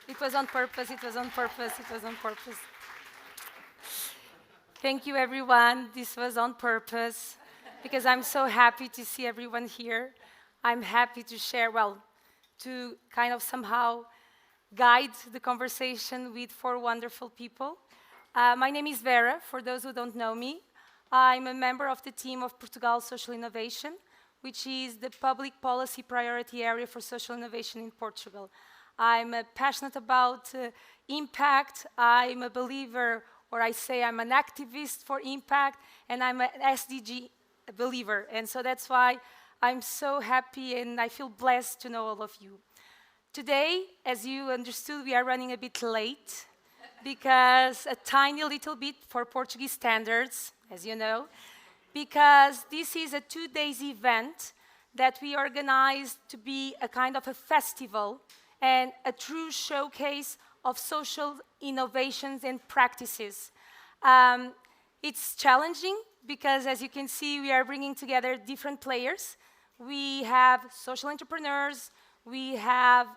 It was on purpose, it was on purpose, it was on purpose. Thank you, everyone. This was on purpose, because I'm so happy to see everyone here. I'm happy to share, to kind of somehow guide the conversation with 4 wonderful people. My name is Vera, for those who don't know me. I'm a member of the team of Portugal Social Innovation, which is the public policy priority area for social innovation in Portugal. I'm passionate about impact. I'm a believer, or I say I'm an activist for impact, and I'm an SDG believer. And so that's why I'm so happy and I feel blessed to know all of you. Today, as you understood, we are running a bit late because a tiny little bit for Portuguese standards, as you know, because this is a 2-day event that we organized to be a kind of a festival and a true showcase of social innovations and practices. It's challenging because, as you can see, we are bringing together different players. We have social entrepreneurs, we have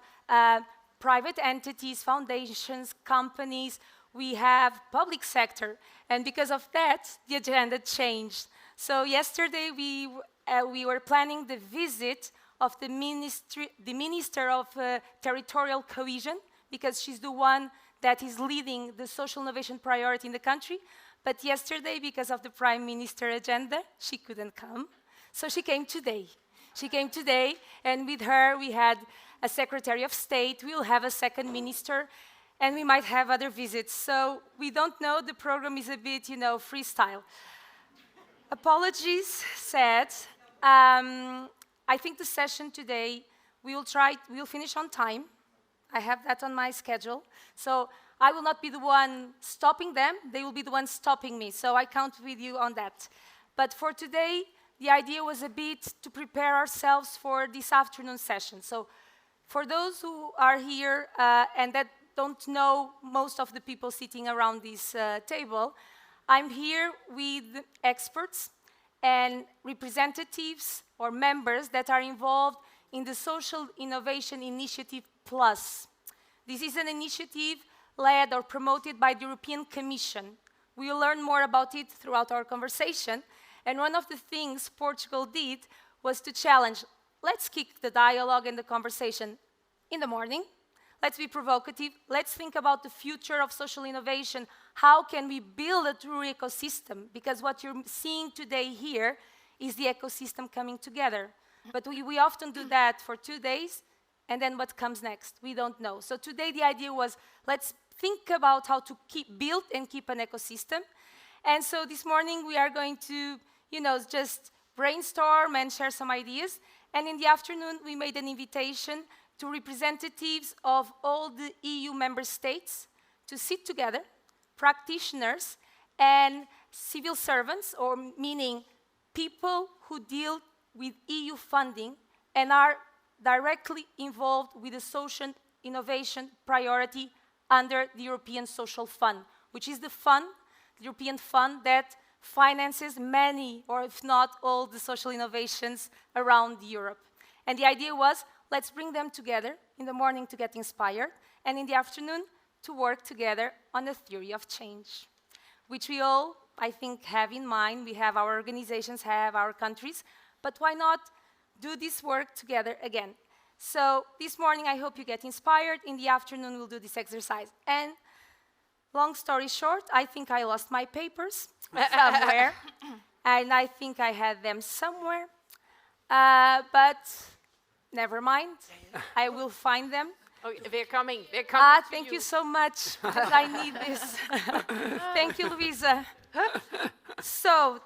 private entities, foundations, companies, we have public sector, and because of that, the agenda changed. So yesterday, we were planning the visit of the Minister of Territorial Cohesion, because she's the one that is leading the social innovation priority in the country. But yesterday, because of the Prime Minister agenda, she couldn't come. So she came today. She came today, and with her, we had a Secretary of State, we'll have a second minister, and we might have other visits. So we don't know, the program is a bit, freestyle. Apologies said. I think the session today, we'll finish on time. I have that on my schedule. So I will not be the one stopping them, they will be the one stopping me. So I count with you on that. But for today, the idea was a bit to prepare ourselves for this afternoon session. So for those who are here and that don't know most of the people sitting around this table, I'm here with experts and representatives or members that are involved in the Social Innovation Initiative Plus. This is an initiative led or promoted by the European Commission. We will learn more about it throughout our conversation. And one of the things Portugal did was to challenge, let's kick the dialogue and the conversation in the morning. Let's be provocative. Let's think about the future of social innovation. How can we build a true ecosystem? Because what you're seeing today here is the ecosystem coming together. But we often do that for 2 days, and then what comes next? We don't know. So today the idea was, let's think about how to build and keep an ecosystem. And so this morning we are going to, just brainstorm and share some ideas. And in the afternoon we made an invitation to representatives of all the EU member states to sit together, practitioners and civil servants, or meaning people who deal with EU funding and are directly involved with the social innovation priority under the European Social Fund, which is the European fund that finances many, or if not all, the social innovations around Europe. And the idea was, let's bring them together in the morning to get inspired, and in the afternoon to work together on a theory of change, which we all, I think, have in mind. We have our organizations, have our countries, but why not do this work together again? So this morning, I hope you get inspired. In the afternoon, we'll do this exercise. And long story short, I think I lost my papers somewhere, and I think I had them somewhere, but never mind, I will find them. Oh, they're coming. They're coming. Thank you so much, because I need this. Thank you, Luisa. So,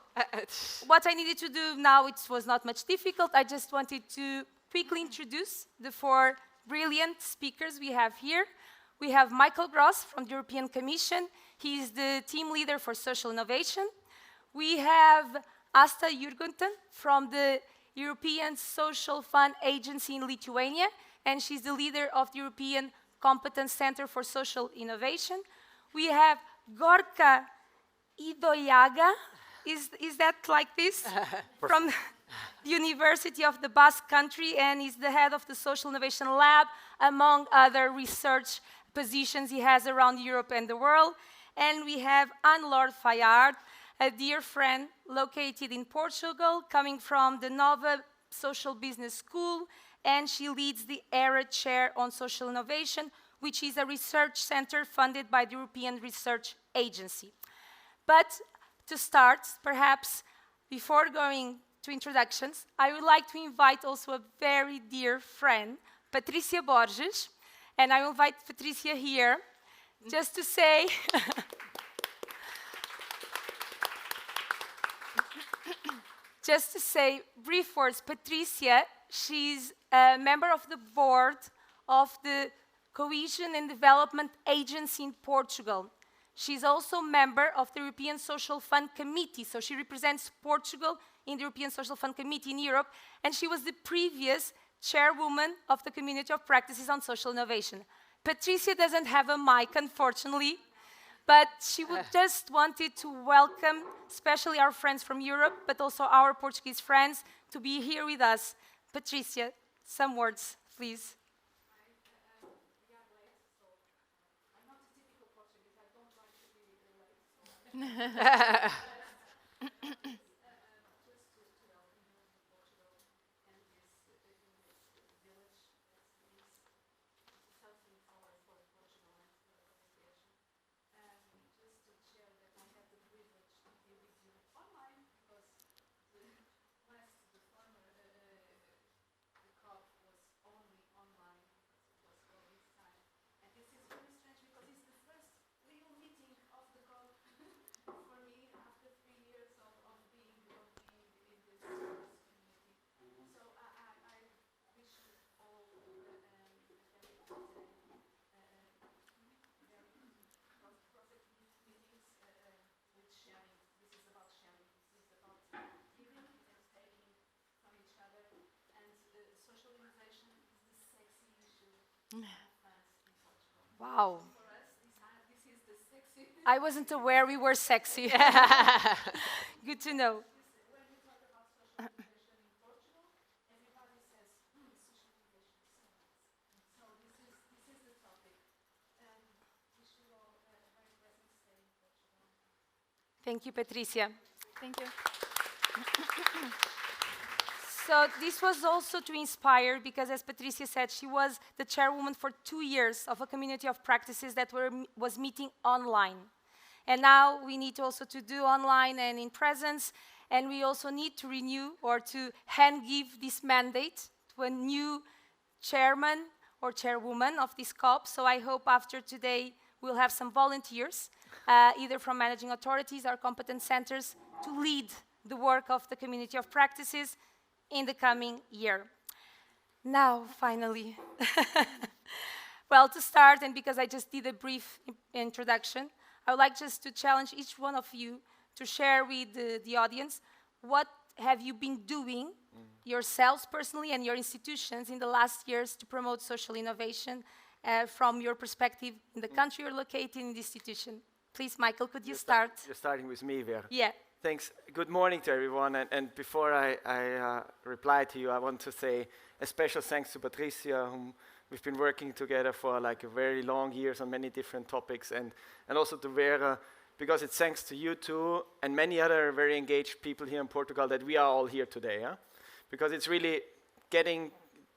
what I needed to do now, it was not much difficult. I just wanted to quickly introduce the 4 brilliant speakers we have here. We have Michael Gross from the European Commission. He is the team leader for social innovation. We have Asta Jurgunten from the European Social Fund Agency in Lithuania, and she's the leader of the European Competence Center for Social Innovation. We have Gorka Idoiaga, is that like this? From the University of the Basque Country, and is the head of the Social Innovation Lab, among other research positions he has around Europe and the world. And we have Anne-Laure Fayard, a dear friend located in Portugal, coming from the Nova Social Business School, and she leads the ERA Chair on Social Innovation, which is a research center funded by the European Research Agency. But to start, perhaps before going to introductions, I would like to invite also a very dear friend, Patricia Borges, and I will invite Patricia here just to say just to say brief words. Patricia, she's a member of the board of the Cohesion and Development Agency in Portugal. She's also a member of the European Social Fund Committee, so she represents Portugal in the European Social Fund Committee in Europe, and she was the previous chairwoman of the Community of Practices on Social Innovation. Patricia doesn't have a mic, unfortunately, but she would just wanted to welcome, especially our friends from Europe, but also our Portuguese friends, to be here with us. Patricia, some words, please. Wow. I wasn't aware we were sexy. Good to know. Thank you, Patricia. Thank you. So this was also to inspire, because as Patricia said, she was the chairwoman for 2 years of a community of practices that was meeting online. And now we need also to do online and in presence, and we also need to renew or to hand-give this mandate to a new chairman or chairwoman of this COP. So I hope after today we'll have some volunteers, either from managing authorities or competence centers, to lead the work of the community of practices in the coming year. Now, finally, well, to start, and because I just did a brief introduction, I would like just to challenge each one of you to share with the audience what have you been doing yourselves personally and your institutions in the last years to promote social innovation from your perspective in the country you're located in the institution. Please, Michael, could you start? You're starting with me, Vera. Yeah. Thanks. Good morning to everyone. And before I reply to you, I want to say a special thanks to Patricia, whom we've been working together for like a very long years on many different topics, and also to Vera, because it's thanks to you two and many other very engaged people here in Portugal that we are all here today. Because it's really getting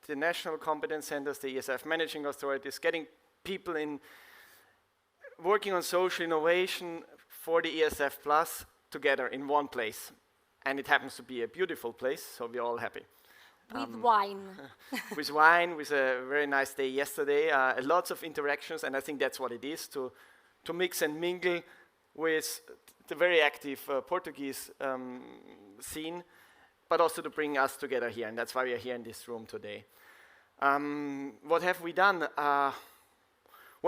the national competence centers, the ESF managing authorities, getting people in working on social innovation for the ESF Plus together in one place. And it happens to be a beautiful place, so we're all happy. With wine. With wine, with a very nice day yesterday, lots of interactions, and I think that's what it is, to mix and mingle with the very active Portuguese scene, but also to bring us together here, and that's why we are here in this room today. What have we done? Well,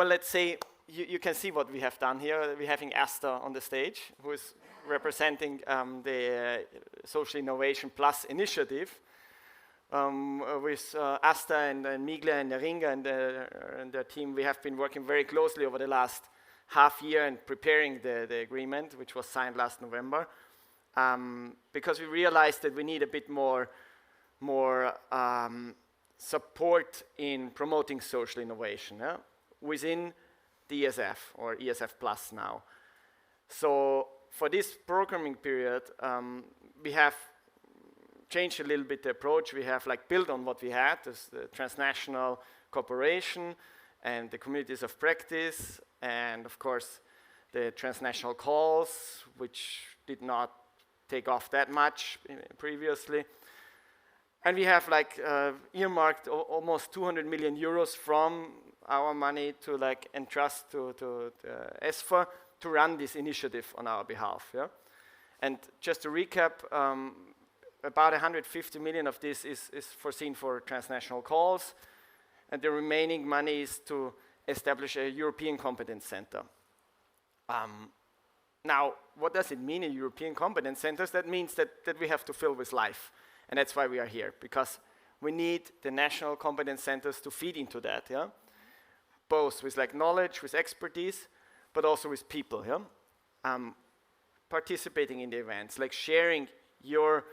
let's say, you can see what we have done here. We're having Asta on the stage, who is representing the Social Innovation Plus initiative. With Asta and Migla and Ringa and their team, we have been working very closely over the last half year and preparing the agreement, which was signed last November, because we realized that we need a bit more support in promoting social innovation within the ESF, or ESF Plus now. So for this programming period, we have changed a little bit the approach. We have like built on what we had, as the transnational cooperation and the communities of practice, and of course the transnational calls, which did not take off that much previously. And we have like earmarked almost 200 million euros from our money to like entrust to ESFA to run this initiative on our behalf. Yeah? And just to recap, about 150 million of this is foreseen for transnational calls, and the remaining money is to establish a European Competence Center. Now, what does it mean, a European Competence Centers? That means that we have to fill with life. And that's why we are here, because we need the national competence centers to feed into that, yeah? Both with like knowledge, with expertise, but also with people, yeah? Participating in the events, like sharing your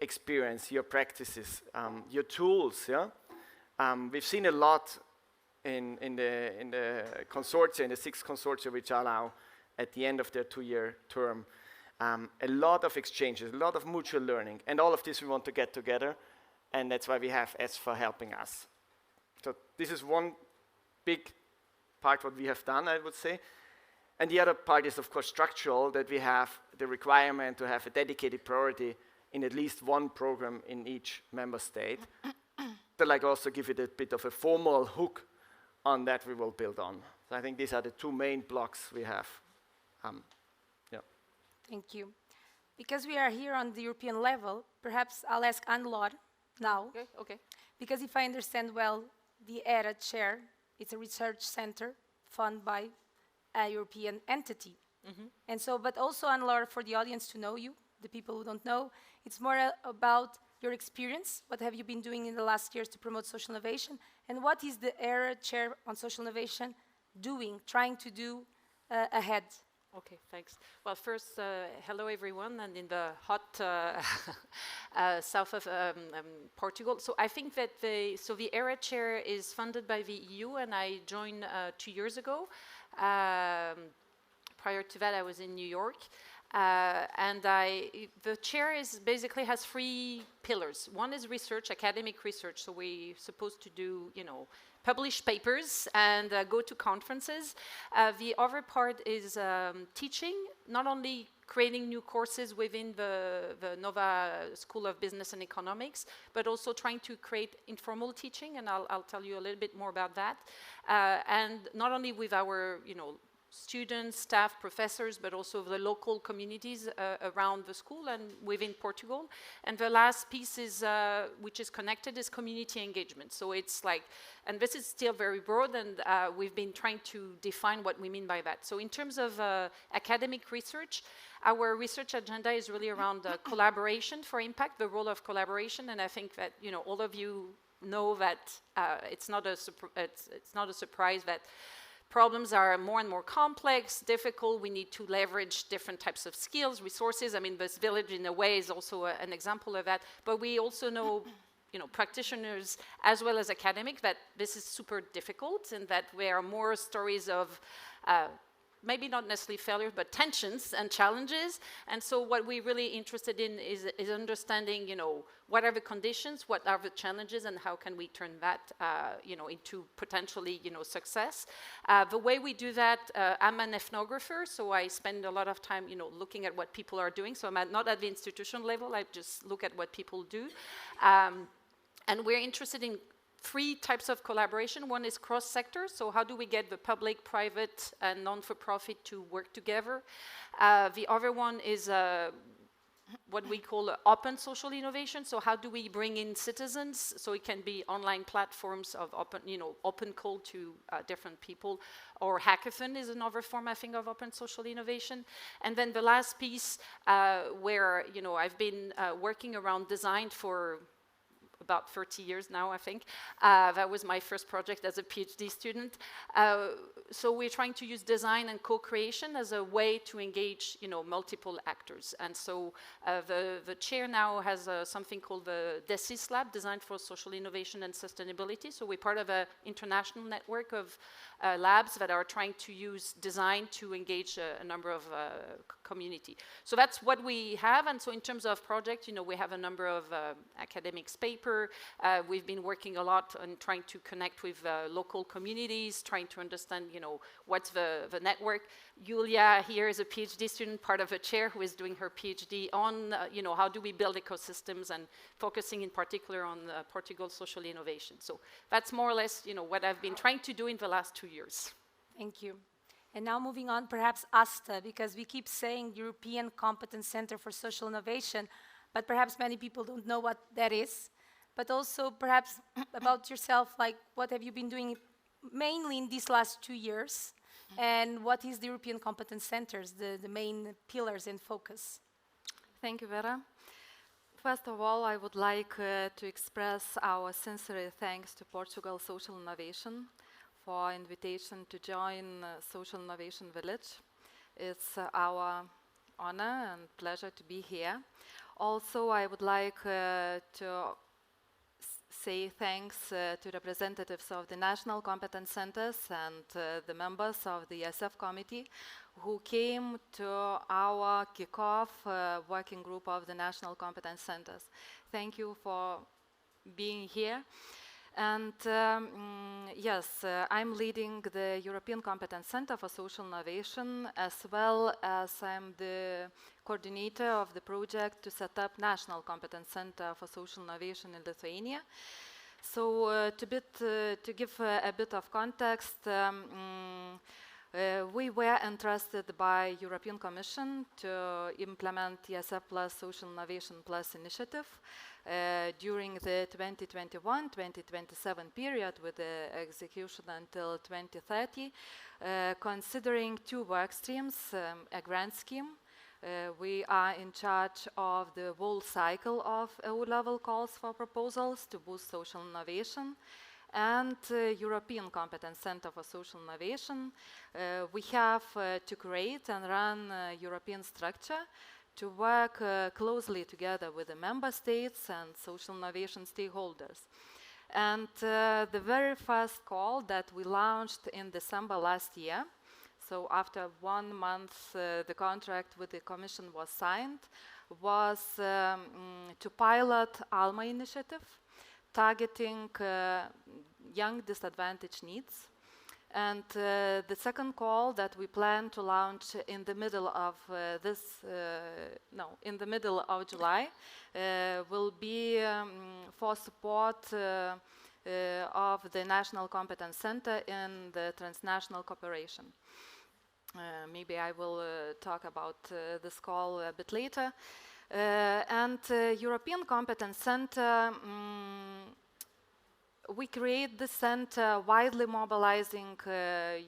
experience, your practices, your tools, yeah? We've seen a lot in the consortia, in the 6 consortia which are now at the end of their 2-year term. A lot of exchanges, a lot of mutual learning, and all of this we want to get together, and that's why we have ESFA helping us. So this is one big part what we have done, I would say. And the other part is, of course, structural, that we have the requirement to have a dedicated priority in at least one program in each member state. To like also give it a bit of a formal hook on that we will build on. So I think these are the 2 main blocks we have. Thank you. Because we are here on the European level, perhaps I'll ask Anne-Laure now. Okay. Because if I understand well, the ERA chair, it's a research center funded by a European entity. And so, but also Anne-Laure, for the audience to know you, the people who don't know, it's more about your experience. What have you been doing in the last years to promote social innovation? And what is the ERA chair on social innovation doing, trying to do ahead? Okay, thanks. Well, first, hello everyone, and in the hot south of Portugal. So I think that the ERA chair is funded by the EU, and I joined 2 years ago. Prior to that, I was in New York. And the chair basically has 3 pillars. One is research, academic research. So we're supposed to do, publish papers and go to conferences. The other part is teaching, not only creating new courses within the Nova School of Business and Economics, but also trying to create informal teaching, and I'll tell you a little bit more about that. And not only with our, students, staff, professors, but also the local communities around the school and within Portugal. And the last piece is, which is connected, is community engagement. So it's like, and this is still very broad, and we've been trying to define what we mean by that. So in terms of academic research, our research agenda is really around collaboration for impact, the role of collaboration, and I think that, all of you know that it's not a surprise that problems are more and more complex, difficult. We need to leverage different types of skills, resources. I mean, this village, in a way, is also an example of that. But we also know, practitioners as well as academics, that this is super difficult, and that there are more stories of maybe not necessarily failures, but tensions and challenges. And so what we're really interested in is understanding, what are the conditions, what are the challenges, and how can we turn that, into potentially, success. The way we do that, I'm an ethnographer, so I spend a lot of time, looking at what people are doing. So I'm not at the institution level, I just look at what people do. And we're interested in 3 types of collaboration. One is cross-sector, so how do we get the public, private, and non-for-profit to work together? The other one is what we call open social innovation, so how do we bring in citizens, so it can be online platforms of open call to different people, or hackathon is another form, I think, of open social innovation. And then the last piece, where, I've been working around design for about 30 years now, I think. That was my first project as a PhD student. So we're trying to use design and co-creation as a way to engage, multiple actors. And so the chair now has something called the DESIS Lab, Design for Social Innovation and Sustainability. So we're part of an international network of labs that are trying to use design to engage a number of community. So that's what we have. And so in terms of project, we have a number of academics paper. We've been working a lot on trying to connect with local communities, trying to understand, what's the network. Julia here is a PhD student, part of a chair who is doing her PhD on, how do we build ecosystems and focusing in particular on Portugal's social innovation. So that's more or less, what I've been trying to do in the last 2 years. Thank you. And now moving on, perhaps ASTA, because we keep saying European Competence Center for Social Innovation, but perhaps many people don't know what that is. But also perhaps about yourself, like what have you been doing mainly in these last 2 years? And what is the European Competence Centers, the main pillars and focus? Thank you, Vera. First of all, I would like to express our sincere thanks to Portugal Social Innovation for invitation to join Social Innovation Village. It's our honor and pleasure to be here. Also, I would like to say thanks to representatives of the National Competence Centers and the members of the ESF committee who came to our kickoff working group of the National Competence Centers. Thank you for being here. And yes, I'm leading the European Competence Center for Social Innovation, as well as I'm the coordinator of the project to set up National Competence Center for Social Innovation in Lithuania. So to give a bit of context, we were entrusted by European Commission to implement ESF Plus Social Innovation Plus initiative during the 2021-2027 period with the execution until 2030, considering 2 work streams, a grant scheme. We are in charge of the whole cycle of EU-level calls for proposals to boost social innovation, and European Competence Center for Social Innovation. We have to create and run a European structure to work closely together with the member states and social innovation stakeholders. And the very first call that we launched in December last year, so after 1 month the contract with the Commission was signed, was to pilot ALMA initiative, targeting young disadvantaged needs. And the second call that we plan to launch in the middle of in the middle of July will be for support of the National Competence Center in the transnational cooperation. Maybe I will talk about this call a bit later. And European Competence Center, we create the center widely mobilizing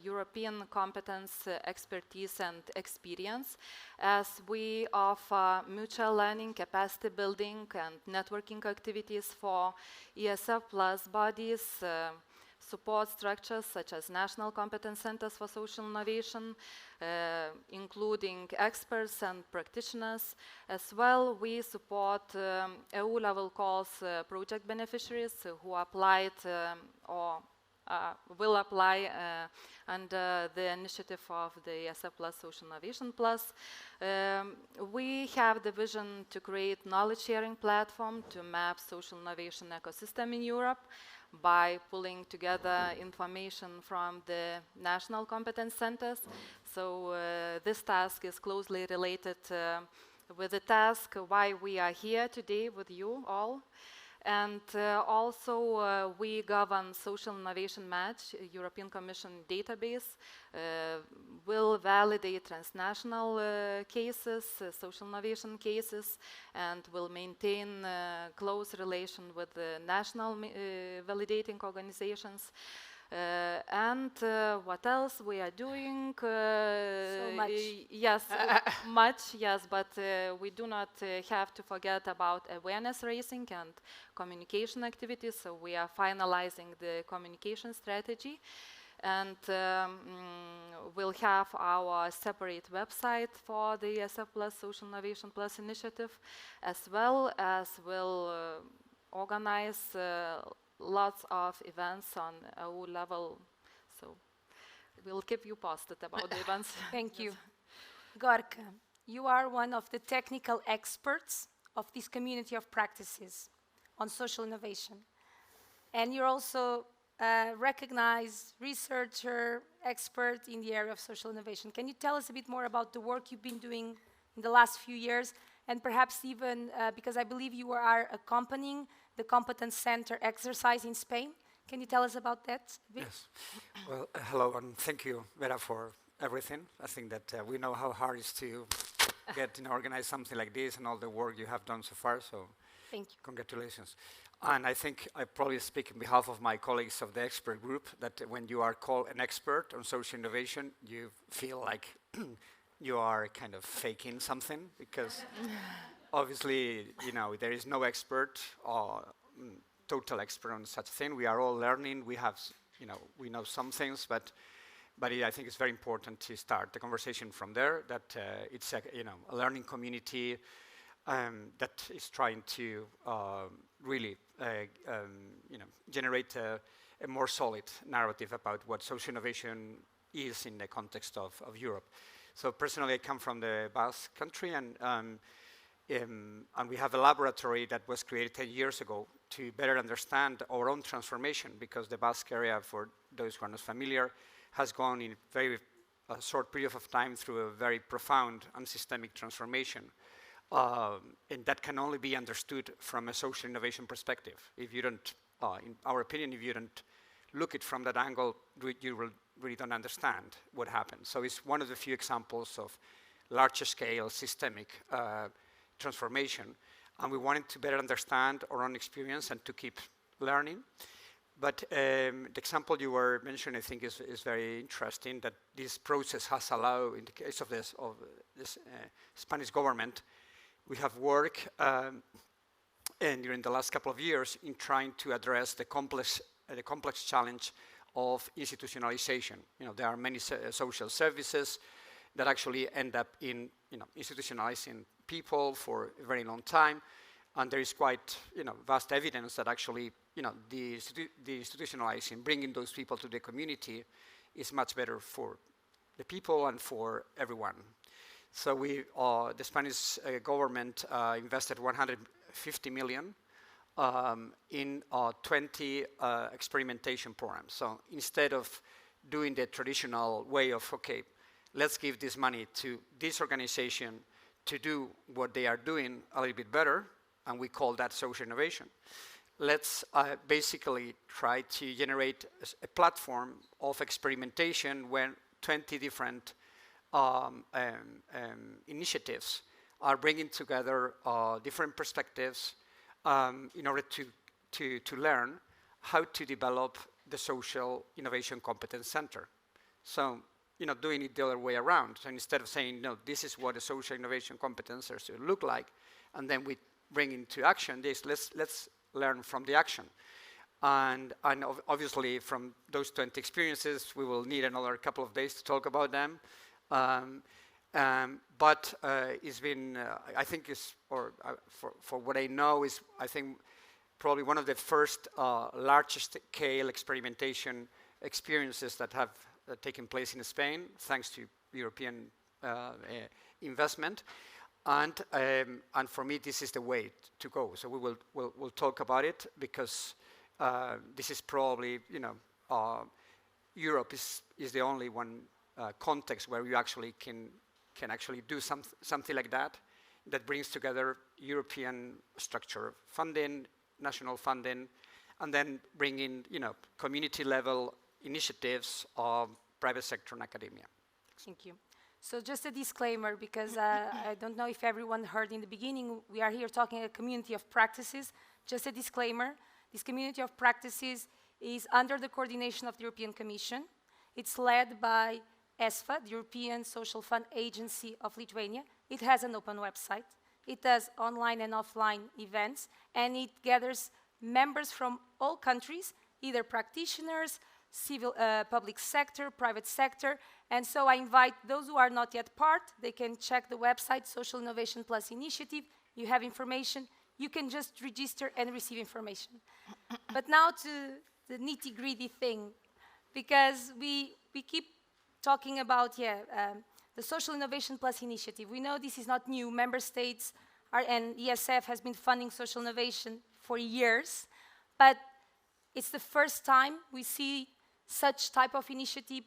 European competence, expertise and experience, as we offer mutual learning, capacity building and networking activities for ESF plus bodies, support structures such as National Competence Centers for Social Innovation, including experts and practitioners. As well, we support EU-level calls project beneficiaries who applied or will apply under the initiative of the ESF Plus Social Innovation Plus. We have the vision to create knowledge-sharing platform to map social innovation ecosystem in Europe by pulling together information from the national competence centers. So this task is closely related with the task why we are here today with you all. And also we govern Social Innovation Match, European Commission database, will validate transnational cases, social innovation cases, and will maintain close relation with the national validating organizations. And what else we are doing? So much. Yes, much, yes, but we do not have to forget about awareness raising and communication activities, so we are finalizing the communication strategy. And we'll have our separate website for the SF Plus Social Innovation Plus initiative, as well as we'll organize lots of events on EU level. So we'll keep you posted about the events. Thank you. Gorka, you are one of the technical experts of this community of practices on social innovation. And you're also a recognized researcher, expert in the area of social innovation. Can you tell us a bit more about the work you've been doing in the last few years, and perhaps even, because I believe you are accompanying the Competence Center exercise in Spain. Can you tell us about that a bit? Yes. Well, hello, and thank you, Vera, for everything. I think that we know how hard it is to get and organize something like this and all the work you have done so far, so Thank you. congratulations. And I think I probably speak on behalf of my colleagues of the expert group that when you are called an expert on social innovation, you feel like you are kind of faking something, because obviously, you know, there is no expert or total expert on such a thing. We are all learning. We have, you know, we know some things, but I think it's very important to start the conversation from there. That it's a, you know, a learning community that is trying to really, you know, generate a more solid narrative about what social innovation is in the context of Europe. So personally, I come from the Basque country, and we have a laboratory that was created 10 years ago to better understand our own transformation, because the Basque area, for those who are not familiar, has gone in a very short period of time through a very profound and systemic transformation. And that can only be understood from a social innovation perspective. If you don't, in our opinion, if you don't look it from that angle, you will really don't understand what happened. So it's one of the few examples of larger scale systemic transformation, and we wanted to better understand our own experience and to keep learning. But the example you were mentioning, I think, is very interesting, that this process has allowed, in the case of this Spanish government, we have worked and during the last couple of years in trying to address the complex challenge of institutionalization. You know, there are many social services that actually end up in, you know, institutionalizing people for a very long time, and there is quite, you know, vast evidence that actually, you know, the institutionalizing, bringing those people to the community, is much better for the people and for everyone. So the Spanish government invested 150 million in 20 experimentation programs. So instead of doing the traditional way of, okay, let's give this money to this organization to do what they are doing a little bit better, and we call that social innovation. Let's basically try to generate a platform of experimentation when 20 different initiatives are bringing together different perspectives in order to learn how to develop the Social Innovation Competence Center. So, you know, doing it the other way around. So instead of saying, no, this is what a Social Innovation Competence Center should look like, and then we bring into action this, let's learn from the action. And obviously from those 20 experiences, we will need another couple of days to talk about them. But it's been, I think, for what I know, is I think probably one of the first largest scale experimentation experiences that have taken place in Spain, thanks to European investment. And for me, this is the way to go. So we'll talk about it, because this is probably, you know, Europe is the only one context where you actually can actually do something like that brings together European structure funding, national funding, and then bring in, you know, community level initiatives of private sector and academia. Thank you. So just a disclaimer, because I don't know if everyone heard in the beginning, we are here talking a community of practices. Just a disclaimer, this community of practices is under the coordination of the European Commission. It's led by ESFA, the European Social Fund Agency of Lithuania. It has an open website. It does online and offline events, and it gathers members from all countries, either practitioners, civil, public sector, private sector. And so I invite those who are not yet part, they can check the website, Social Innovation Plus Initiative. You have information. You can just register and receive information. But now to the nitty-gritty thing, because we keep talking about, the Social Innovation Plus Initiative. We know this is not new. Member states and ESF has been funding social innovation for years, but it's the first time we see such type of initiative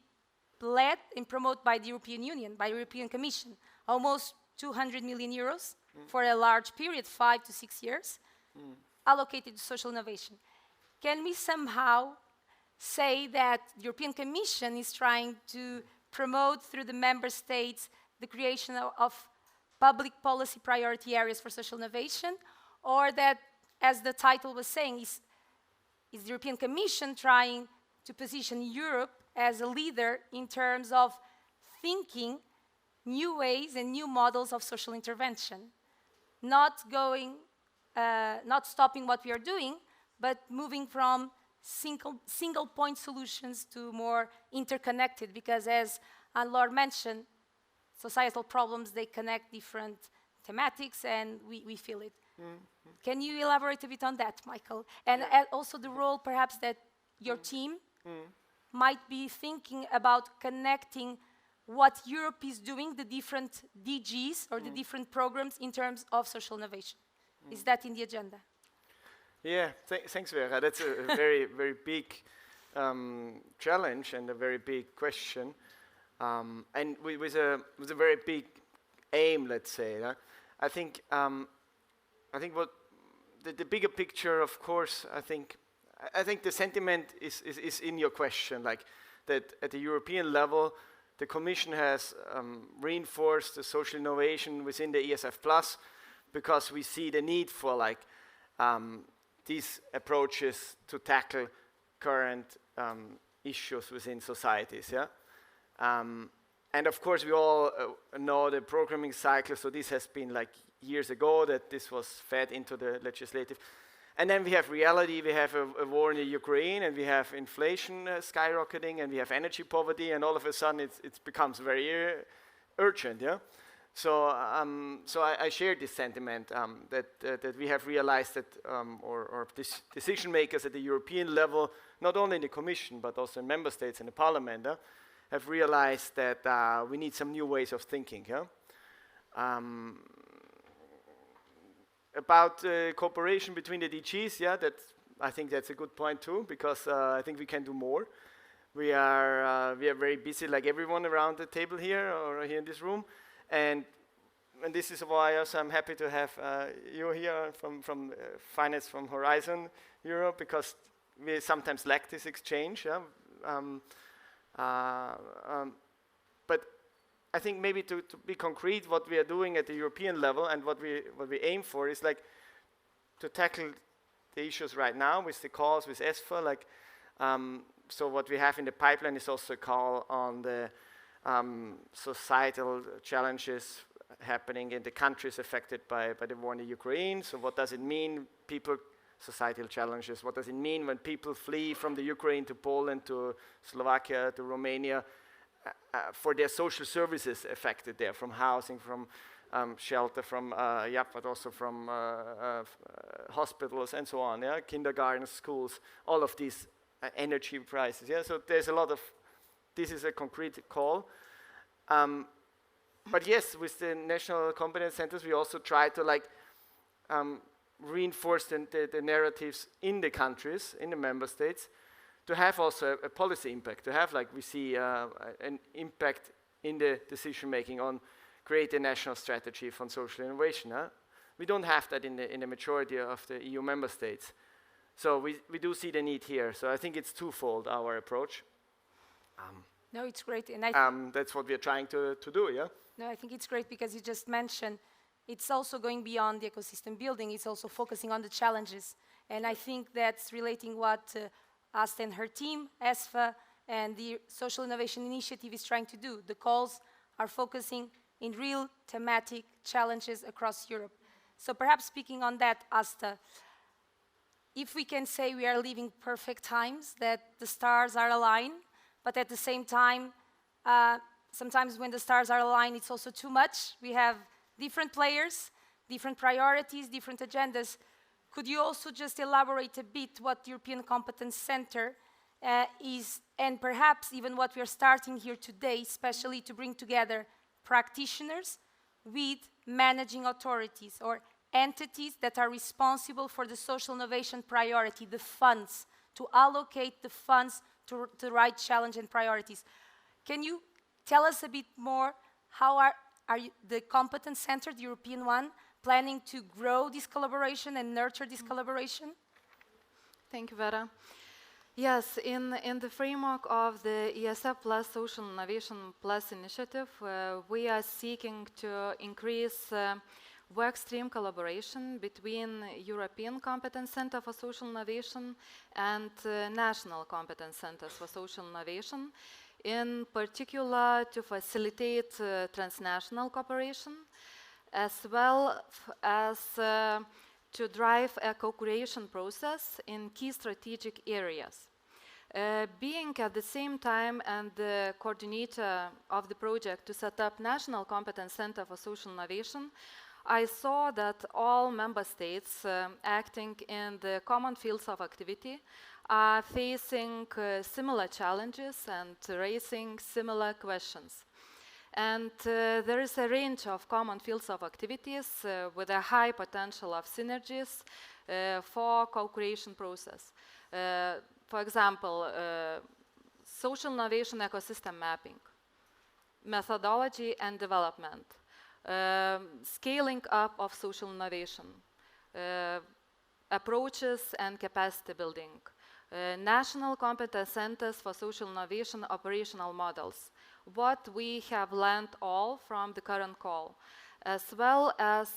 led and promoted by the European Union, by the European Commission. Almost 200 million euros for a large period, 5 to 6 years, allocated to social innovation. Can we somehow say that the European Commission is trying to promote through the member states the creation of public policy priority areas for social innovation, or that, as the title was saying, is the European Commission trying to position Europe as a leader in terms of thinking new ways and new models of social intervention, not stopping what we are doing, but moving from single point solutions to more interconnected, because as Anne-Laure mentioned, societal problems, they connect different thematics and we feel it. Can you elaborate a bit on that, Michael? And also the role perhaps that your team might be thinking about connecting what Europe is doing, the different DGs or the different programs in terms of social innovation. Is that in the agenda? Yeah, thanks, Vera. That's a very, very big challenge and a very big question, and with a very big aim, let's say. I think what the bigger picture, of course, I think the sentiment is in your question, like that at the European level, the Commission has reinforced the social innovation within the ESF Plus, because we see the need for like these approaches to tackle current issues within societies, and of course we all know the programming cycle, so this has been like years ago that this was fed into the legislative. And then we have reality, we have a war in the Ukraine, and we have inflation skyrocketing, and we have energy poverty, and all of a sudden it becomes very urgent, So, I share this sentiment that we have realized that, or decision makers at the European level, not only in the Commission but also in member states and the Parliament, have realized that we need some new ways of thinking. About cooperation between the DGs, I think that's a good point too, because I think we can do more. We are very busy, like everyone around the table here or here in this room. And this is why also I'm happy to have you here from Finance from Horizon Europe, because we sometimes lack this exchange. But I think maybe to be concrete, what we are doing at the European level and what we aim for is like to tackle the issues right now with the calls with ESFA. Like, so what we have in the pipeline is also a call on the societal challenges happening in the countries affected by the war in the Ukraine. So what does it mean, societal challenges? What does it mean when people flee from the Ukraine to Poland, to Slovakia, to Romania, for their social services affected there, from housing, from shelter, from, but also from hospitals and so on, kindergartens, schools, all of these energy prices, so there's a lot of, this is a concrete call. But yes, with the national competence centers, we also try to like reinforce the narratives in the countries, in the member states, to have also a policy impact, to have like we see an impact in the decision making on create a national strategy for social innovation. We don't have that in the majority of the EU member states. So we do see the need here. So I think it's twofold, our approach. No, it's great. And that's what we're trying to do, No, I think it's great because you just mentioned it's also going beyond the ecosystem building. It's also focusing on the challenges. And I think that's relating what Asta and her team, ESFA, and the Social Innovation Initiative is trying to do. The calls are focusing in real thematic challenges across Europe. So perhaps speaking on that, Asta, if we can say we are living perfect times, that the stars are aligned, but at the same time, sometimes when the stars are aligned, it's also too much. We have different players, different priorities, different agendas. Could you also just elaborate a bit what the European Competence Center is, and perhaps even what we are starting here today, especially to bring together practitioners with managing authorities or entities that are responsible for the social innovation priority, the funds, to allocate the funds to the right challenge and priorities. Can you tell us a bit more how are the Competence Center, the European one, planning to grow this collaboration and nurture this collaboration? Thank you, Vera. Yes, in the framework of the ESF Plus Social Innovation Plus initiative, we are seeking to increase workstream collaboration between European Competence Center for Social Innovation and national Competence Centers for Social Innovation, in particular to facilitate transnational cooperation, as well as to drive a co-creation process in key strategic areas. Being at the same time and the coordinator of the project to set up National Competence Center for Social Innovation, I saw that all member states acting in the common fields of activity are facing similar challenges and raising similar questions. And there is a range of common fields of activities with a high potential of synergies for co-creation process. For example, social innovation ecosystem mapping, methodology and development, scaling up of social innovation, approaches and capacity building, national competence centers for social innovation operational models, what we have learned all from the current call, as well as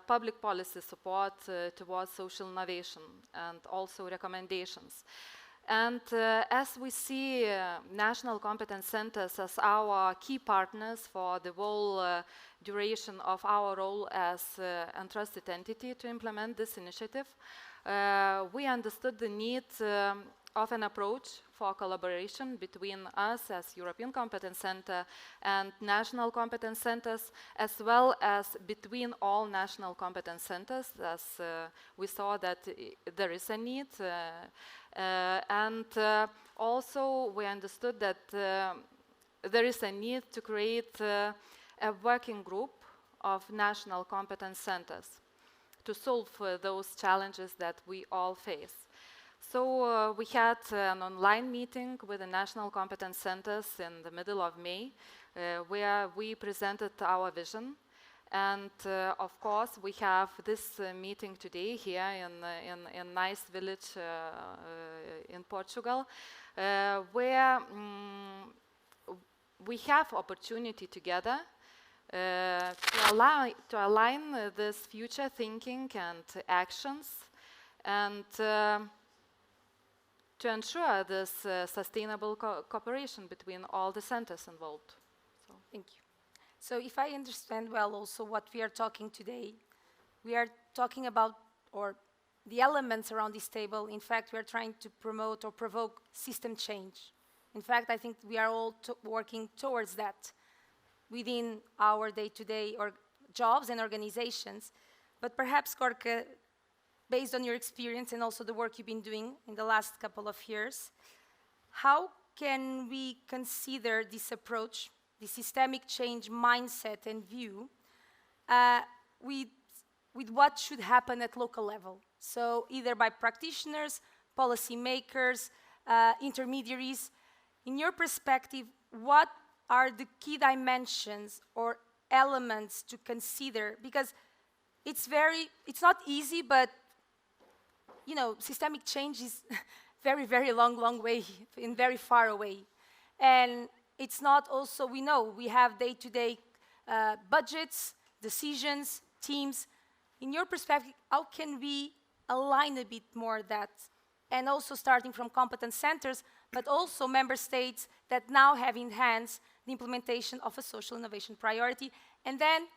public policy support towards social innovation and also recommendations. And as we see national competence centers as our key partners for the whole duration of our role as entrusted entity to implement this initiative, we understood the need of an approach for collaboration between us as European Competence Center and national competence centers, as well as between all national competence centers, as we saw that there is a need. And also we understood that there is a need to create a working group of national competence centers to solve those challenges that we all face. So we had an online meeting with the national competence centers in the middle of May, where we presented our vision. And of course, we have this meeting today here in nice village in Portugal, where we have opportunity together to align this future thinking and actions, and to ensure this sustainable cooperation between all the centers involved. So. Thank you. So if I understand well also what we are talking today, we are talking about, or the elements around this table, in fact, we are trying to promote or provoke system change. In fact, I think we are all working towards that within our day-to-day jobs and organizations. But perhaps, Gorka, based on your experience and also the work you've been doing in the last couple of years, how can we consider this approach, the systemic change mindset and view, with what should happen at local level? So either by practitioners, policymakers, intermediaries. In your perspective, what are the key dimensions or elements to consider? Because it's not easy, but you know, systemic change is very, very long way and very far away. And it's not also, we know, we have day-to-day budgets, decisions, teams. In your perspective, how can we align a bit more that and also starting from competence centers, but also member states that now have in hands the implementation of a social innovation priority, and then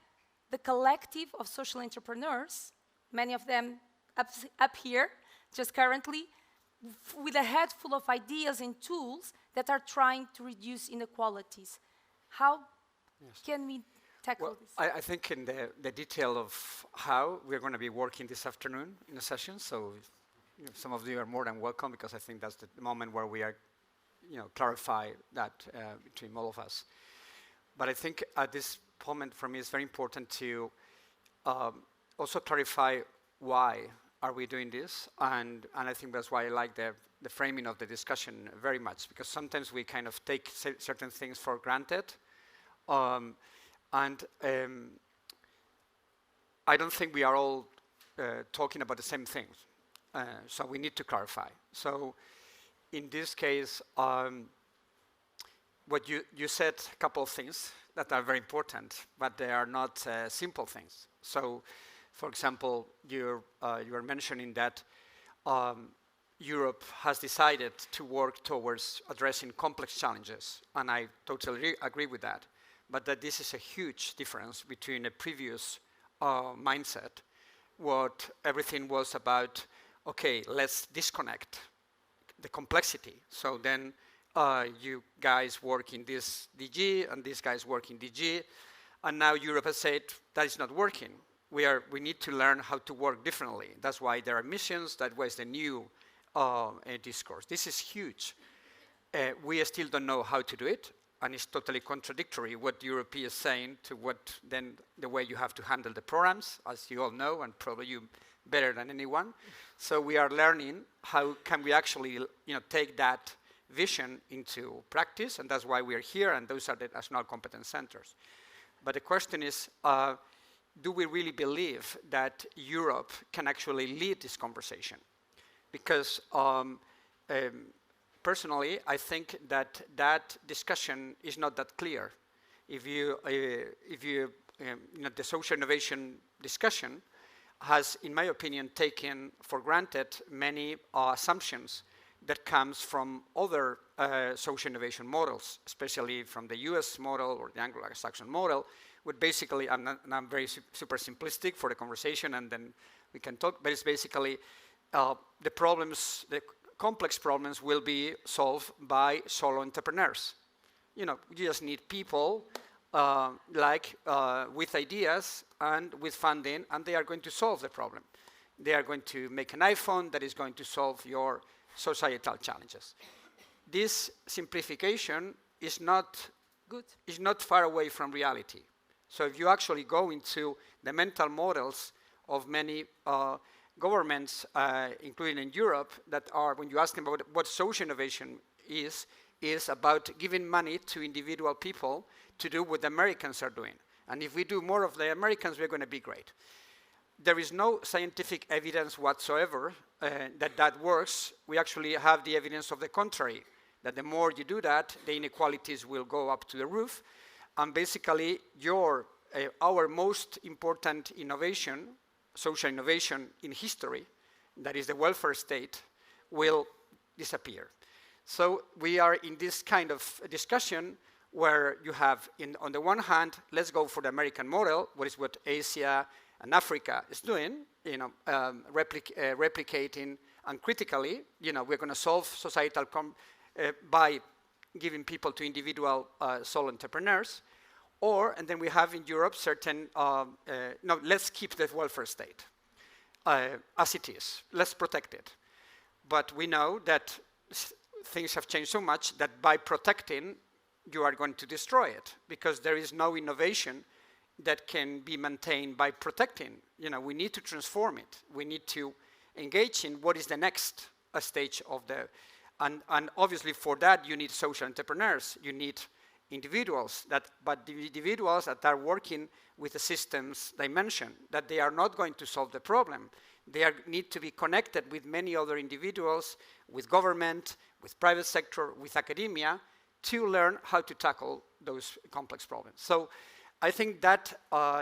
the collective of social entrepreneurs, many of them up here, just currently, with a head full of ideas and tools that are trying to reduce inequalities. How can we tackle this? I think in the detail of how we're going to be working this afternoon in a session, so some of you are more than welcome, because I think that's the moment where we are, clarify that between all of us. But I think at this moment for me it's very important to also clarify why are we doing this, and I think that's why I like the framing of the discussion very much, because sometimes we kind of take certain things for granted, and I don't think we are all talking about the same things, so we need to clarify. So in this case, what you said a couple of things that are very important, but they are not simple things. So, for example, you are mentioning that Europe has decided to work towards addressing complex challenges, and I totally agree with that. But that this is a huge difference between a previous mindset, what everything was about, okay, let's disconnect the complexity. So then you guys work in this DG, and these guys work in DG, and now Europe has said that is not working. We need to learn how to work differently. That's why there are missions. That was the new discourse. This is huge. We still don't know how to do it, and it's totally contradictory what Europe is saying to what then the way you have to handle the programs, as you all know, and probably you better than anyone. So we are learning how can we actually take that vision into practice, and that's why we are here, and those are the national competence centers. But the question is, do we really believe that Europe can actually lead this conversation? Because personally, I think that that discussion is not that clear. If you the social innovation discussion has, in my opinion, taken for granted many assumptions that comes from other social innovation models, especially from the US model or the Anglo-Saxon model, would basically, I'm very super simplistic for the conversation, and then we can talk, but it's basically the problems, the complex problems will be solved by solo entrepreneurs. You just need people with ideas and with funding, and they are going to solve the problem. They are going to make an iPhone that is going to solve your societal challenges. This simplification is not good. Is not far away from reality. So if you actually go into the mental models of many governments, including in Europe, that are, when you ask them about what social innovation is about giving money to individual people to do what the Americans are doing. And if we do more of the Americans, we're going to be great. There is no scientific evidence whatsoever that works. We actually have the evidence of the contrary, that the more you do that, the inequalities will go up to the roof. And basically, our most important innovation, social innovation in history, that is the welfare state, will disappear. So we are in this kind of discussion where you have, on the one hand, let's go for the American model, what Asia and Africa is doing, replicating, and critically, we're going to solve societal by giving people to individual sole entrepreneurs, and then we have in Europe certain, no, let's keep the welfare state as it is. Let's protect it. But we know that things have changed so much that by protecting, you are going to destroy it, because there is no innovation that can be maintained by protecting. We need to transform it. We need to engage in what is the next stage of the, and obviously for that you need social entrepreneurs. You need individuals but the individuals that are working with the systems dimension, that they are not going to solve the problem. They need to be connected with many other individuals, with government, with private sector, with academia, to learn how to tackle those complex problems. So I think that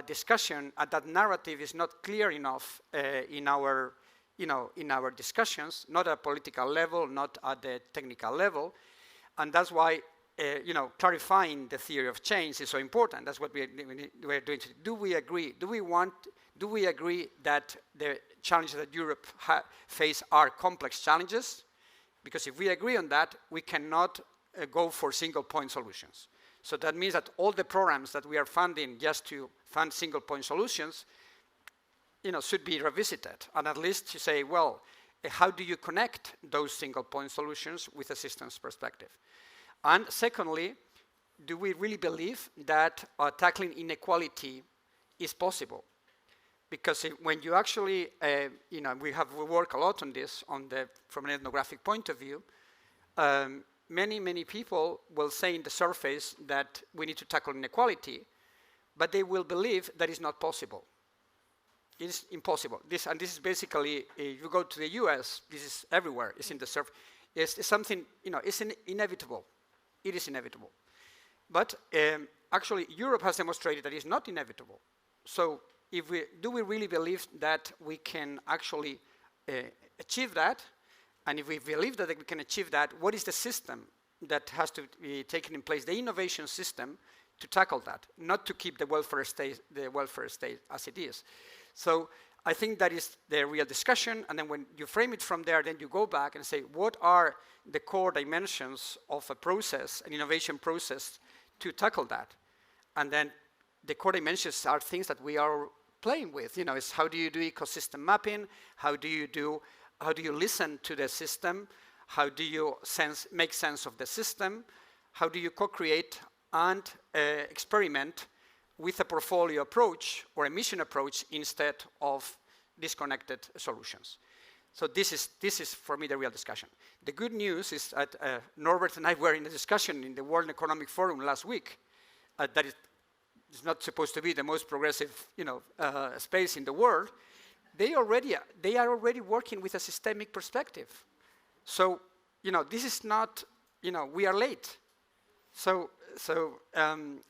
discussion and that narrative is not clear enough in our in our discussions, not at a political level, not at the technical level, and that's why clarifying the theory of change is so important. That's what we're doing today. Do we agree? Do we agree that the challenges that Europe face are complex challenges? Because if we agree on that, we cannot go for single point solutions. So that means that all the programs that we are funding just to fund single point solutions, should be revisited. And at least you say, well, how do you connect those single point solutions with a systems perspective? And secondly, do we really believe that tackling inequality is possible? Because when you actually, we work a lot on this from an ethnographic point of view. Many people will say in the surface that we need to tackle inequality, but they will believe that it's not possible. It is impossible. This is basically, if you go to the US, this is everywhere, it's in the surface. It's something, it's inevitable. It is inevitable. But actually, Europe has demonstrated that it's not inevitable. So do we really believe that we can actually achieve that? And if we believe that we can achieve that, what is the system that has to be taken in place, the innovation system, to tackle that, not to keep the welfare state as it is? So I think that is the real discussion, and then when you frame it from there, then you go back and say, what are the core dimensions of a process, an innovation process, to tackle that? And then the core dimensions are things that we are playing with. It's how do you do ecosystem mapping? How do you listen to the system? How do you make sense of the system? How do you co-create and experiment with a portfolio approach or a mission approach instead of disconnected solutions? So this is for me the real discussion. The good news is that Norbert and I were in a discussion in the World Economic Forum last week that is not supposed to be the most progressive space in the world. They are already working with a systemic perspective. So this is not, we are late. So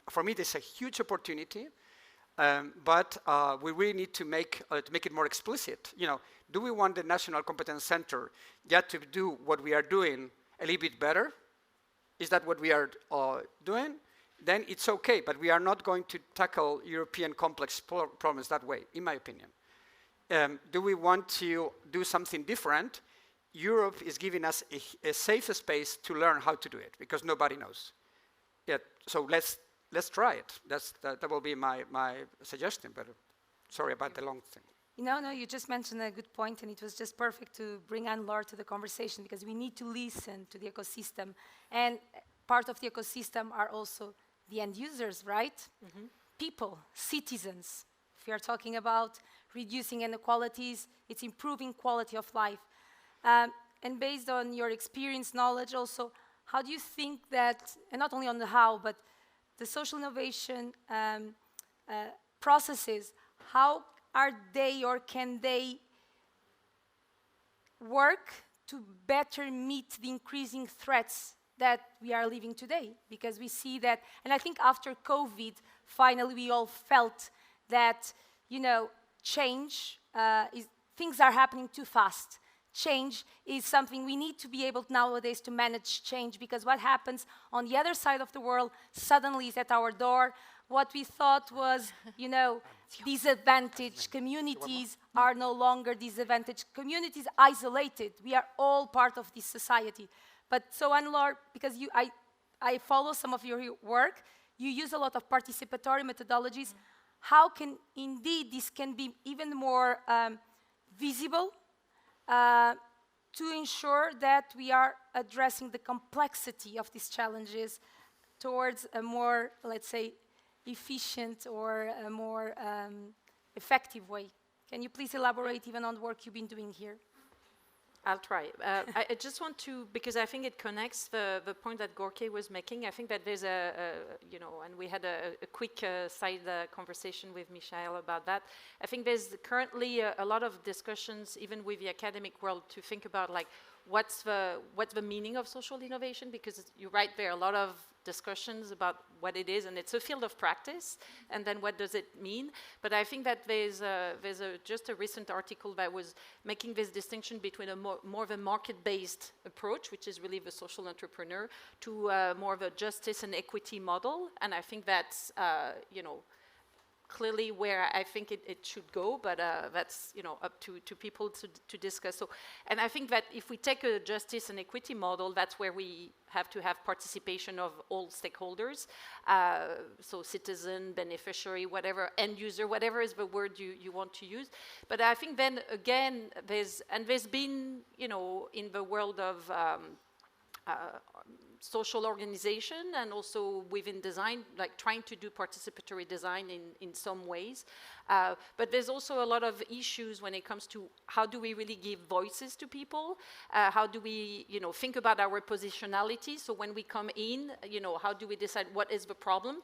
for me, this is a huge opportunity, but we really need to make it more explicit. Do we want the National Competence Center to do what we are doing a little bit better? Is that what we are doing? Then it's okay, but we are not going to tackle European complex problems that way, in my opinion. Do we want to do something different? Europe is giving us a safe space to learn how to do it, because nobody knows. So let's try it. That will be my suggestion, but sorry about the long thing. No, you just mentioned a good point, and it was just perfect to bring Anne-Laure to the conversation, because we need to listen to the ecosystem. And part of the ecosystem are also the end users, right? Mm-hmm. People, citizens. If we are talking about reducing inequalities, it's improving quality of life. And based on your experience, knowledge also, how do you think that, and not only on the how, but the social innovation processes, how are they or can they work to better meet the increasing threats that we are living today? Because we see that, and I think after COVID, finally we all felt that, change, things are happening too fast. Change is something we need to be able nowadays to manage change, because what happens on the other side of the world suddenly is at our door. What we thought was, disadvantaged communities are no longer disadvantaged communities, isolated. We are all part of this society. But so, Anne-Laure, because I follow some of your work, you use a lot of participatory methodologies. Mm-hmm. How can, indeed, this can be even more visible to ensure that we are addressing the complexity of these challenges towards a more, let's say, efficient or a more effective way? Can you please elaborate even on the work you've been doing here? I'll try. I just want to, because I think it connects the point that Gorky was making. I think that there's and we had a quick side conversation with Michael about that. I think there's currently a lot of discussions, even with the academic world, to think about, like, what's the meaning of social innovation, because you're right, there are a lot of discussions about what it is, and it's a field of practice, and then what does it mean. But I think that there's just a recent article that was making this distinction between a more of a market-based approach, which is really the social entrepreneur, to more of a justice and equity model, and I think that's, clearly where I think it should go, but that's up to people to discuss. So, and I think that if we take a justice and equity model, that's where we have to have participation of all stakeholders, so citizen, beneficiary, whatever, end user, whatever is the word you want to use. But I think then again, there's been, in the world of social organization and also within design, like trying to do participatory design in some ways. But there's also a lot of issues when it comes to how do we really give voices to people? How do we, think about our positionality? So when we come in, how do we decide what is the problem?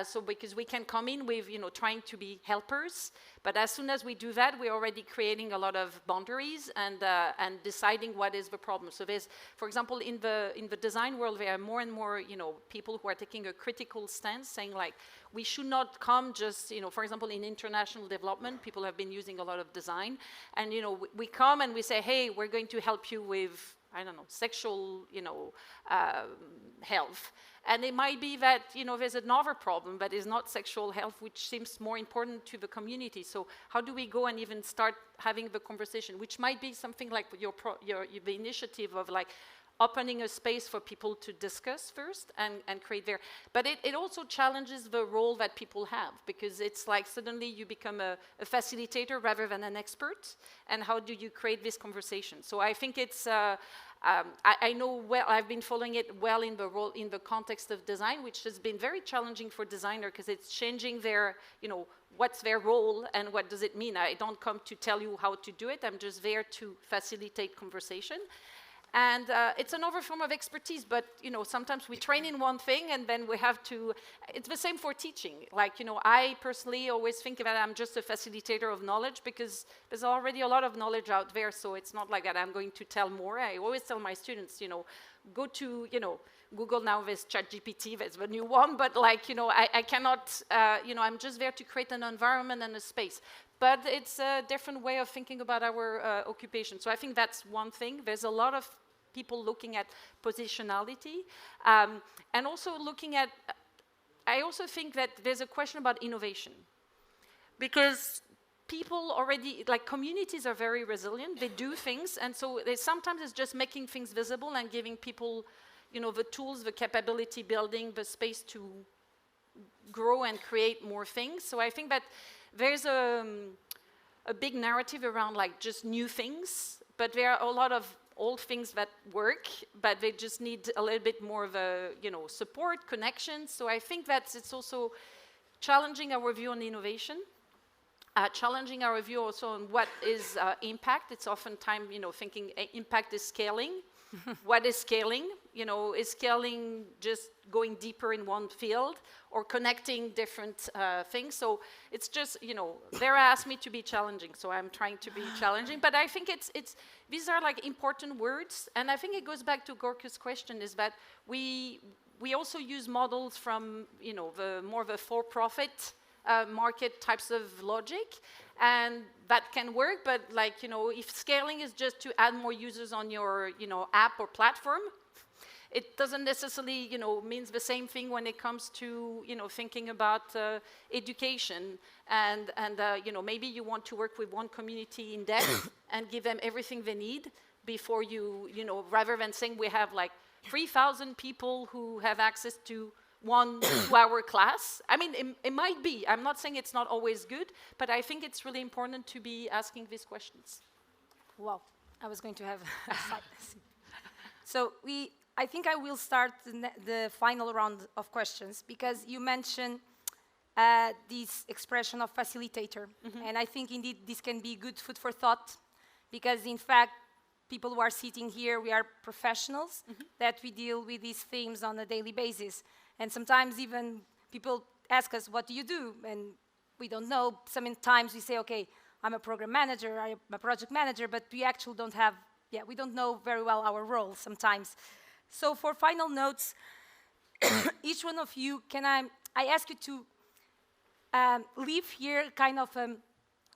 So because we can come in with, trying to be helpers, but as soon as we do that, we're already creating a lot of boundaries and deciding what is the problem. So there's, for example, in the design world, there are more and more, people who are taking a critical stance, saying like, we should not come just, for example, in international development, people have been using a lot of design, and we come and we say, hey, we're going to help you with, I don't know, sexual, health. And it might be that, there's another problem that is not sexual health, which seems more important to the community. So how do we go and even start having the conversation, which might be something like the initiative of like opening a space for people to discuss first and create their, but it also challenges the role that people have, because it's like suddenly you become a facilitator rather than an expert, and how do you create this conversation? So I think it's, I know well, I've been following it well in the context of design, which has been very challenging for designer, because it's changing their, what's their role and what does it mean. I don't come to tell you how to do it, I'm just there to facilitate conversation. And it's another form of expertise, but sometimes we train in one thing and then we have to, it's the same for teaching. Like, I personally always think that I'm just a facilitator of knowledge, because there's already a lot of knowledge out there, so it's not like that I'm going to tell more. I always tell my students, go to, Google now, there's ChatGPT, that's the new one, but like, I cannot, I'm just there to create an environment and a space. But it's a different way of thinking about our occupation. So I think that's one thing. There's a lot of people looking at positionality, and also looking at, I also think that there's a question about innovation, because people already, like communities are very resilient, they do things, and so sometimes it's just making things visible and giving people, the tools, the capability building, the space to grow and create more things. So I think that there's a big narrative around like just new things, but there are a lot of old things that work, but they just need a little bit more of a, support, connection. So I think that it's also challenging our view on innovation, challenging our view also on what is impact. It's oftentimes, thinking impact is scaling. What is scaling? Is scaling just going deeper in one field or connecting different things? So it's just, Vera asked me to be challenging, so I'm trying to be challenging. But I think these are like important words, and I think it goes back to Gorka's question, is that we also use models from, the more of a for-profit market types of logic, and that can work, but like, if scaling is just to add more users on your, app or platform, it doesn't necessarily, means the same thing when it comes to, thinking about education, and maybe you want to work with one community in depth and give them everything they need before you, rather than saying we have like 3,000 people who have access to 1 2-hour class. I mean, it might be. I'm not saying it's not always good, but I think it's really important to be asking these questions. Wow, I was going to have a silence. So I think I will start the final round of questions, because you mentioned this expression of facilitator. And I think indeed this can be good food for thought, because in fact, people who are sitting here, we are professionals that we deal with these themes on a daily basis. And sometimes even people ask us, what do you do? And we don't know. Sometimes we say, okay, I'm a program manager, I'm a project manager, but we actually don't have yeah, we don't know very well our role sometimes. So for final notes, each one of you, I ask you to leave here kind of a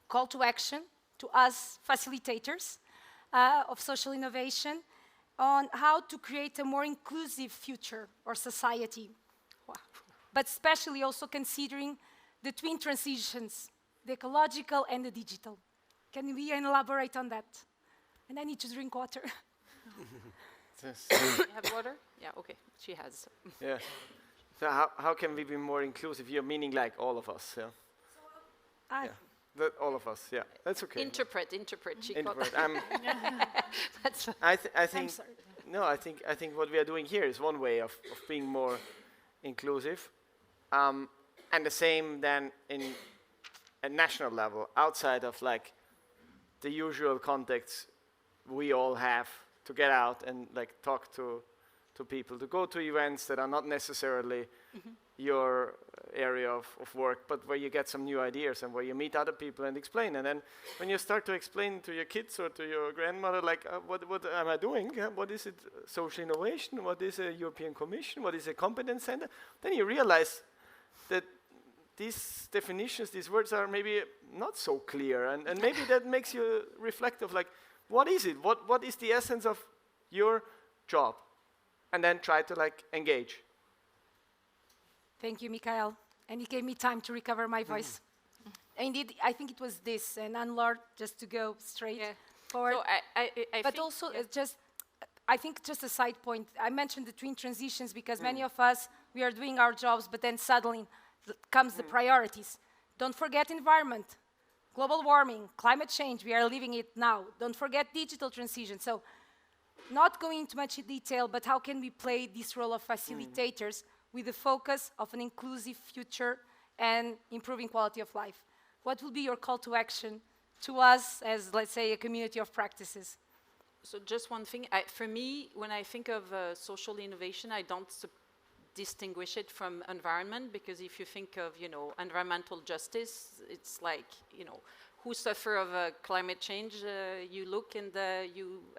call to action to us facilitators of social innovation on how to create a more inclusive future or society. Wow. But especially also considering the twin transitions, the ecological and the digital. Can we elaborate on that? And I need to drink water. You have water? Yeah, okay, she has. Yeah. So how can we be more inclusive? You're meaning like all of us, yeah? Yeah. All of us, yeah. That's okay. Interpret. She Interpret. That's I think. I'm sorry. No, I think what we are doing here is one way of being more inclusive, and the same then in a national level, outside of like the usual contexts we all have to get out and like talk to people, to go to events that are not necessarily your area of work, but where you get some new ideas and where you meet other people and explain. And then when you start to explain to your kids or to your grandmother, like, what am I doing? What is it? Social innovation? What is a European Commission? What is a Competence Center? Then you realize that these definitions, these words are maybe not so clear. And maybe that makes you reflect of like, what is it? What is the essence of your job? And then try to like engage. Thank you, Michael. And it gave me time to recover my voice. Indeed, I think it was this, and Anne-Laure, just to go straight forward. So I But think, also, I think just a side point, I mentioned the twin transitions because many of us, we are doing our jobs, but then suddenly comes the priorities. Don't forget environment, global warming, climate change, we are living it now. Don't forget digital transition. So not going into much detail, but how can we play this role of facilitators with the focus of an inclusive future and improving quality of life? What will be your call to action to us as, let's say, a community of practices? so just one thing, for me, when I think of social innovation, I don't distinguish it from environment, because if you think of, environmental justice, it's like, who suffer of climate change, you look and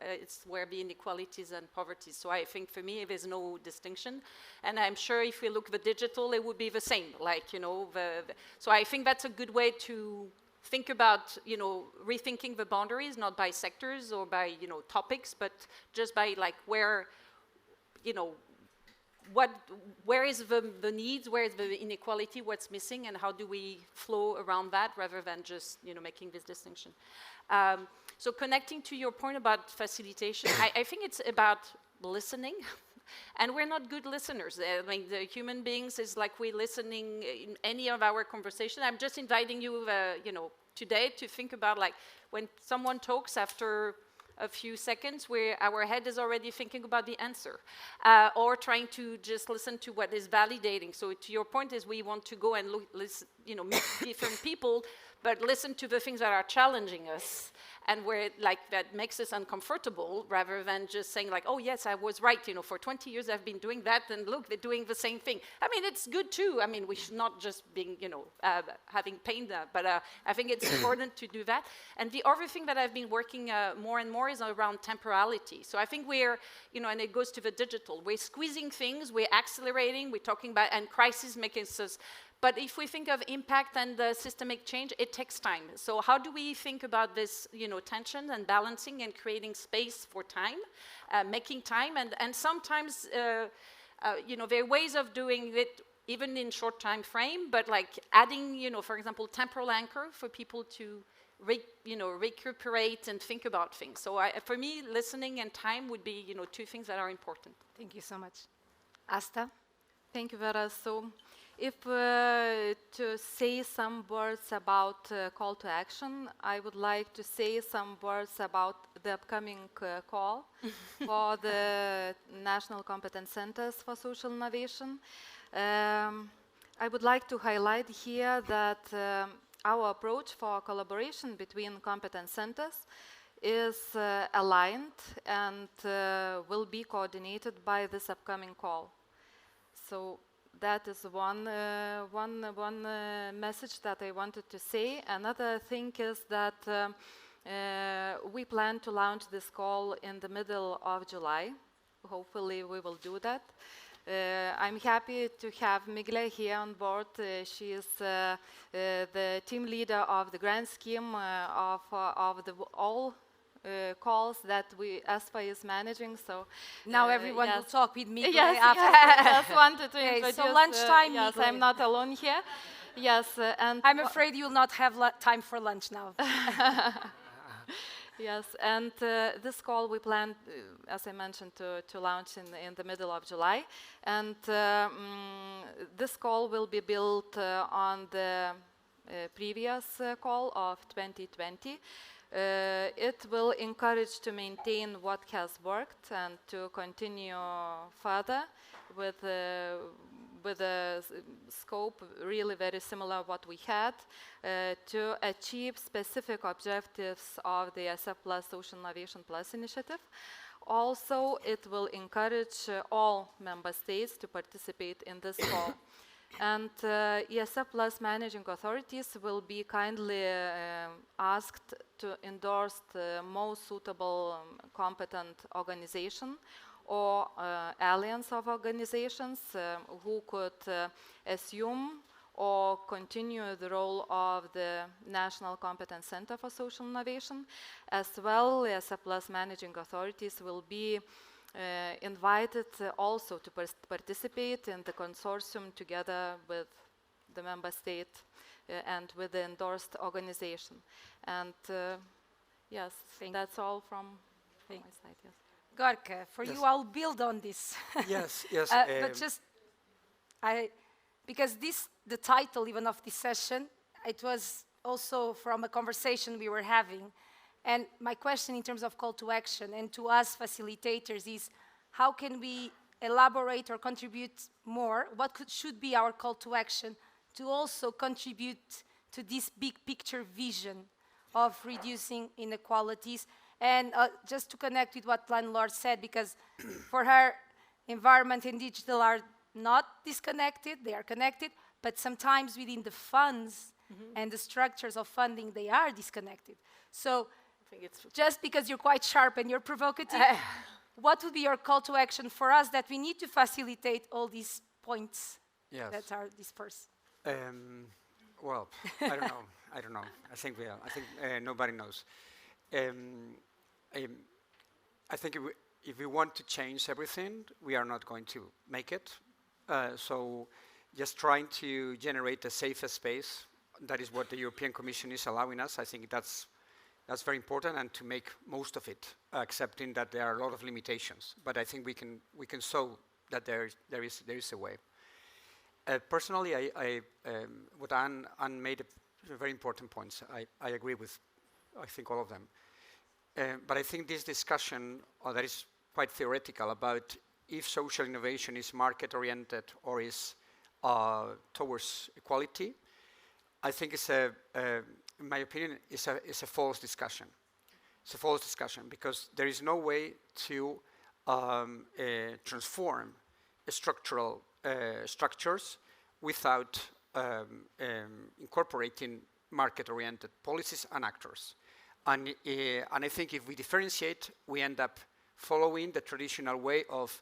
it's where the inequalities and poverty. So I think for me, there's no distinction. And I'm sure if we look at the digital, it would be the same. Like, so I think that's a good way to think about, rethinking the boundaries, not by sectors or by, topics, but just by like where, where is the needs, where is the inequality, what's missing, and how do we flow around that rather than just, making this distinction. So connecting to your point about facilitation, I think it's about listening. And we're not good listeners. I mean, the human beings is like we're listening in any of our conversation. I'm just inviting you, today to think about like when someone talks after a few seconds where our head is already thinking about the answer, or trying to just listen to what is validating. So to your point is we want to go and listen, meet different people, but listen to the things that are challenging us and where like that makes us uncomfortable, rather than just saying like, oh yes, I was right, for 20 years I've been doing that, and look, they're doing the same thing. I mean, it's good too. I mean, we should not just be, having pain, but I think it's important to do that. And the other thing that I've been working more and more is around temporality. So I think we're, and it goes to the digital, we're squeezing things, we're accelerating, we're talking about, and crisis making us. But if we think of impact and systemic change, it takes time. So how do we think about this, tension and balancing and creating space for time, making time, and sometimes, there are ways of doing it even in short time frame, but like adding, for example, temporal anchor for people to, recuperate and think about things. So for me, listening and time would be, two things that are important. Thank you so much. Asta? Thank you, Vera. So, if to say some words about call to action, I would like to say some words about the upcoming call for the National Competence Centers for Social Innovation. I would like to highlight here that our approach for collaboration between competence centers is aligned and will be coordinated by this upcoming call. So that is one message that I wanted to say. Another thing is that We plan to launch this call in the middle of July. Hopefully we will do that. I'm happy to have Migle here on board. She is the team leader of the grand scheme of all calls that ESPA is managing. So Now everyone yes. will talk with me. Yes, after. yes, just wanted to Okay, introduce. so lunchtime, yes, Migle. I'm not alone here. Yes, and I'm afraid you will not have time for lunch now. yes, and this call we plan, as I mentioned, to launch in the middle of July. And this call will be built on the previous call of 2020. It will encourage to maintain what has worked and to continue further with a scope really very similar what we had to achieve specific objectives of the ESF Plus Social Innovation Plus initiative. Also, it will encourage all member states to participate in this call. And ESF Plus managing authorities will be kindly asked to endorse the most suitable competent organization or alliance of organizations who could assume or continue the role of the National Competence Center for Social Innovation. As well, ESF Plus managing authorities will be invited also to participate in the consortium together with the member state and with the endorsed organization. And yes, that's all from my side. Yes. Gorka, for Yes. you, I'll build on this. Yes, yes. But just, because the title even of this session, it was also from a conversation we were having. And my question in terms of call to action and to us facilitators is, how can we elaborate or contribute more? What should be our call to action to also contribute to this big picture vision of reducing inequalities? And just to connect with what Landlord said, because for her, environment and digital are not disconnected, they are connected, but sometimes within the funds and the structures of funding, they are disconnected. So just because you're quite sharp and you're provocative, what would be your call to action for us that we need to facilitate all these points that are dispersed? Well, I don't know. I don't know. I think nobody knows. I think if we want to change everything, we are not going to make it. So just trying to generate a safer space, that is what the European Commission is allowing us. I think that's very important, and to make most of it, accepting that there are a lot of limitations. But I think we can show that there is a way. Personally, what Anne made very important points. I agree with, I think, all of them. But I think this discussion that is quite theoretical about if social innovation is market-oriented or is towards equality, I think it's in my opinion, is a false discussion. It's a false discussion because there is no way to transform structural structures without incorporating market-oriented policies and actors. And I think if we differentiate, we end up following the traditional way of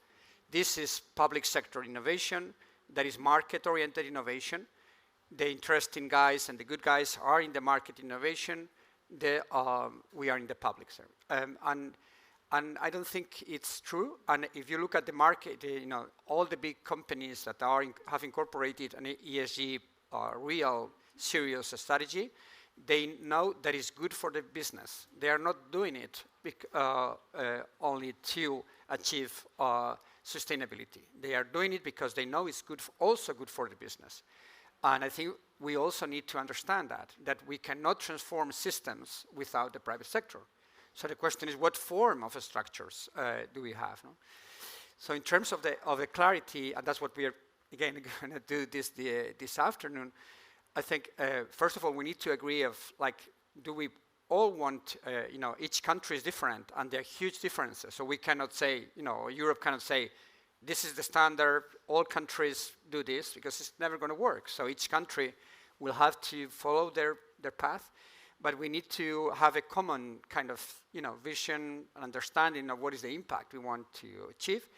this is public sector innovation, that is market-oriented innovation. The interesting guys and the good guys are in the market innovation. We are in the public sector. And I don't think it's true. And if you look at the market, all the big companies that have incorporated an ESG real serious strategy, they know that it's good for the business. They are not doing it only to achieve sustainability. They are doing it because they know it's also good for the business. And I think we also need to understand that we cannot transform systems without the private sector. So the question is, what form of structures do we have? No? So in terms of the clarity, and that's what we are again going to do this afternoon. I think first of all we need to agree of do we all want each country is different and there are huge differences. So we cannot say Europe cannot say this is the standard, all countries do this, because it's never going to work. So each country will have to follow their path. but we need to have a common kind of vision and understanding of what is the impact we want to achieve,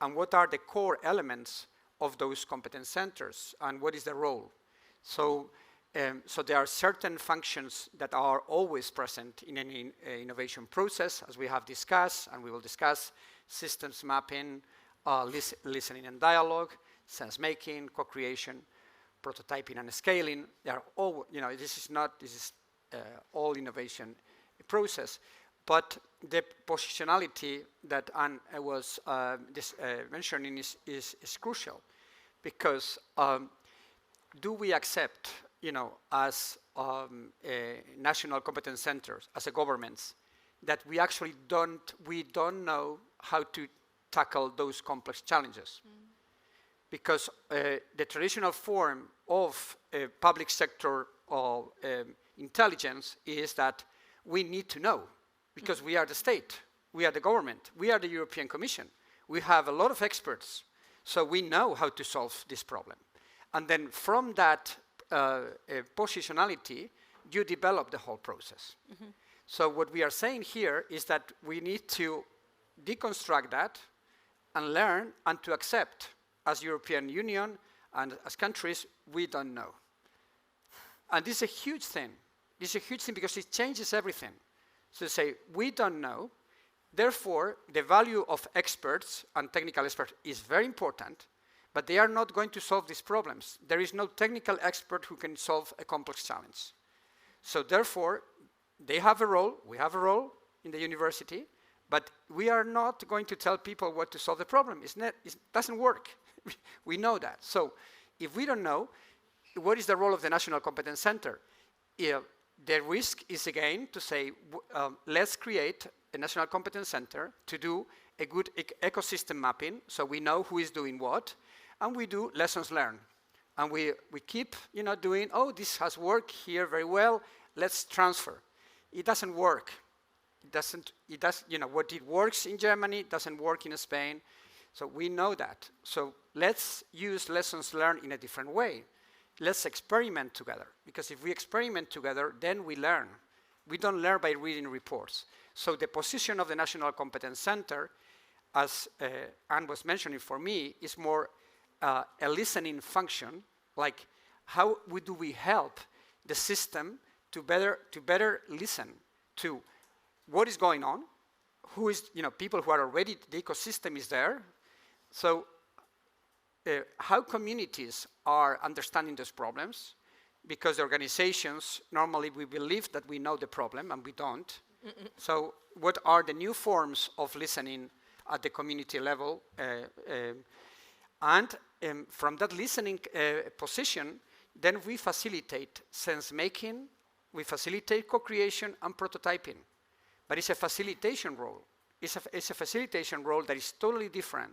and what are the core elements of those competence centers, and what is the role. So there are certain functions that are always present in any innovation process, as we have discussed, and we will discuss: systems mapping, listening and dialogue, sense making, co-creation, prototyping and scaling. They are all, this is all innovation process, but the positionality that Anne was mentioning is crucial, because do we accept, as national competence centers, as a governments, that we actually don't know how to tackle those complex challenges? Because the traditional form of public sector intelligence is that we need to know, because we are the state, we are the government, we are the European Commission, we have a lot of experts, so we know how to solve this problem. And then from that positionality, you develop the whole process. So what we are saying here is that we need to deconstruct that and learn and to accept, as European Union and as countries, we don't know. And this is a huge thing. This is a huge thing because it changes everything. So say, we don't know, therefore the value of experts and technical experts is very important, but they are not going to solve these problems. There is no technical expert who can solve a complex challenge. So therefore, they have a role, we have a role in the university, but we are not going to tell people what to solve the problem. It doesn't work. We know that. So if we don't know, what is the role of the National Competence Center? The risk is, again, to say, let's create a National Competence Center to do a good ecosystem mapping, so we know who is doing what, and we do lessons learned. And we keep doing, oh, this has worked here very well, let's transfer. It doesn't work. What it works in Germany doesn't work in Spain. So we know that. So let's use lessons learned in a different way. Let's experiment together. Because if we experiment together, then we learn. We don't learn by reading reports. So the position of the National Competence Center, as Anne was mentioning for me, is more a listening function, like how do we help the system to better listen to what is going on, who is, people who are already, the ecosystem is there. So how communities are understanding those problems, because the organizations, normally we believe that we know the problem and we don't. So what are the new forms of listening at the community level? And from that listening position, then we facilitate sense making, we facilitate co-creation and prototyping. But it's a facilitation role. It's a facilitation role that is totally different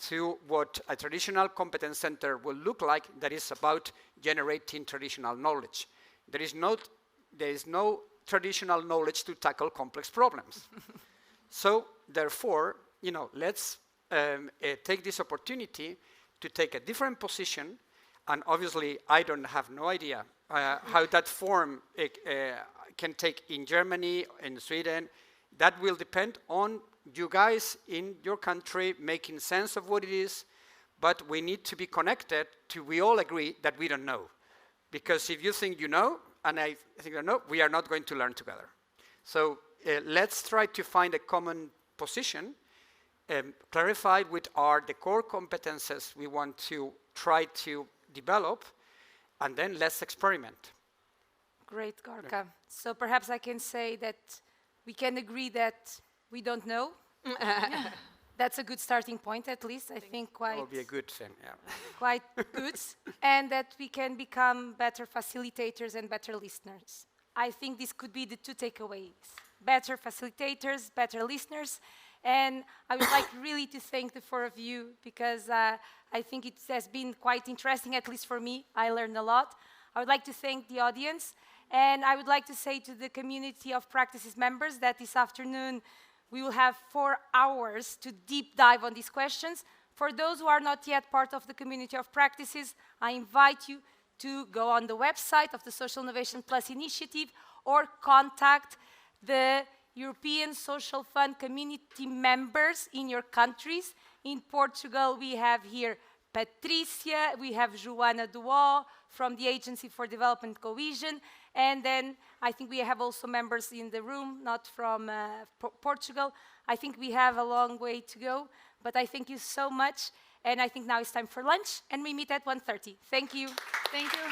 to what a traditional competence center will look like, that is about generating traditional knowledge. There is no traditional knowledge to tackle complex problems. So therefore, let's take this opportunity to take a different position, and obviously I don't have no idea how that form can take in Germany, in Sweden. That will depend on you guys in your country making sense of what it is, but we need to be connected to, we all agree that we don't know. Because if you think you know, and I think I know, we are not going to learn together. So let's try to find a common position, clarified with the core competences we want to try to develop, and then let's experiment. Great, Gorka. So perhaps I can say that we can agree that we don't know. That's a good starting point, at least. I think quite. That will be a good thing, yeah. Quite good. And that we can become better facilitators and better listeners. I think this could be the two takeaways. Better facilitators, better listeners. And I would like really to thank the four of you, because I think it has been quite interesting, at least for me. I learned a lot. I would like to thank the audience. And I would like to say to the community of practices members that this afternoon we will have 4 hours to deep dive on these questions. For those who are not yet part of the community of practices, I invite you to go on the website of the Social Innovation Plus initiative or contact the European Social Fund community members in your countries. In Portugal, we have here Patricia, we have Joana Duó from the Agency for Development Cohesion, and then I think we have also members in the room, not from Portugal. I think we have a long way to go, but I thank you so much, and I think now it's time for lunch, and we meet at 1:30. Thank you. Thank you.